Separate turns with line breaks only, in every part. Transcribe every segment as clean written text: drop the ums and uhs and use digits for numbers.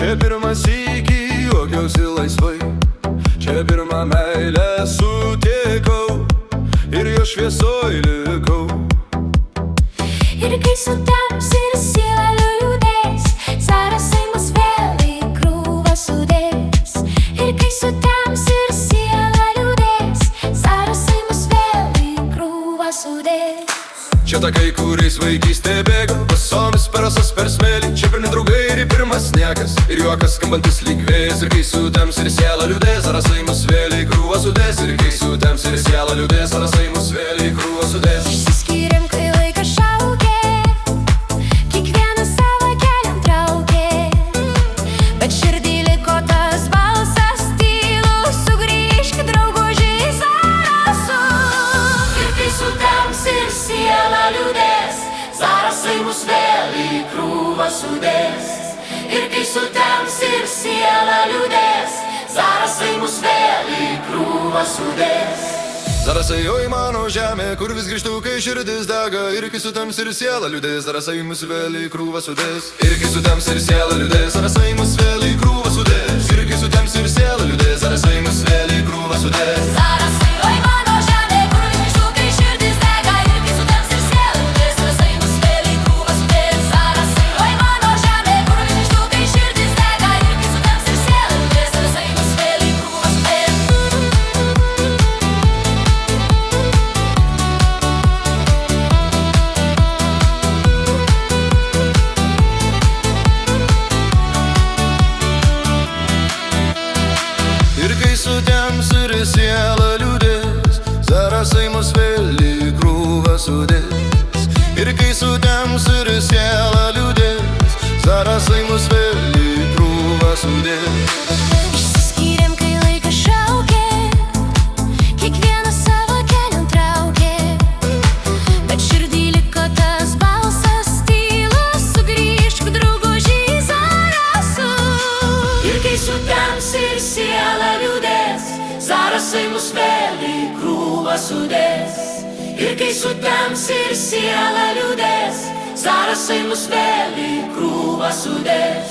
Čia pirmą sykį juokiausi laisvai, čia pirmą meilę sutikau ir jo šviesoj likau.
Ir kai sutems ir siela liūdės, zarasai mus vėl į krūvą sudės. Ir kai sutems ir siela liūdės, zarasai mus vėl į krūvą sudės.
Čia takai, kuriais vaikystė bėga, pasomis perasas per smėlį. Čia pirmi draugai ir pirmas sniegas, ir juokas skambantis lyg vėjas. Ir kai sutems ir siela liūdės, zarasai mus vėl į krūvą sudės. Ir kai sutems ir siela liūdės, zarasai mus vėl į krūvą sudės.
Išsiskyrėm, kai laikas šaukė, kiekvienas savo kelią traukė, bet širdį liko tas balsas tylus: sugrįžk, draugužiai, į Zarasų. Ir kai sutems ir siela liūdės, zarasai mus vėl į krūvą sudės. Ir kai sutems ir siela liūdės, zarasai mus vėl į krūvą sudės.
Zarasai, oi mano žemė, kur vis grįžtu, kai širdis dega. Ir kai sutems ir siela liūdės, zarasai mus vėl į krūvą sudės. Ir kai sutems ir siela liūdės, zarasai mus vėl į krūvą sudės. Ir kai sutems ir siela liūdės, zarasai mus vėl į krūvą sudės.
Zarasai, oi mano žemė, kur vis grįžtu, kai širdis dega. Ir kai sutems ir siela liūdės, zarasai mus vėl į krūvą sudės. Zarasai, oi mano žemė, kur vis grįžtu, kai širdis dega. Ir kai sutems ir siela liūdės, zarasai mus vėl į krūvą sudės.
Ir kai sutems ir siela liūdės, zarasai mus vėl į krūvą sudės. Ir kai sutems ir siela liūdės, zarasai mus vėl į krūvą sudės.
Išsiskyrėm, kai laikas šaukė, kiekvienas savo kelią traukė, bet širdį liko tas balsas tylus: sugrįžk, draugužiai, į Zarasų. Ir kai sutems ir siela liūdės, zarasai mus vėl į krūvą sudės. Ir kai sutems ir siela liūdės, zarasai mus vėl į krūvą sudės.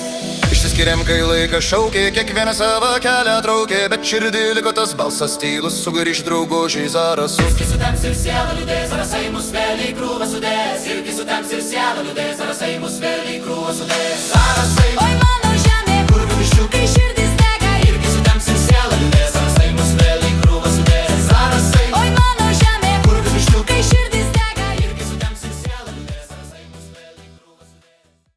Išsiskyrėm, kai laikas šaukė, kiekvieną savo kelią traukė, bet širdį liko tas balsas tylus: sugrįžk, draugužiai, Zarasų.
Kai sutems ir siela liūdės, zarasai mus vėl į krūvą sudės. Ir kai sutems ir siela liūdės, zarasai mus vėl į krūvą sudės. Zarasai,
Oi mano žemė,
kur grįžtu,
kai širdis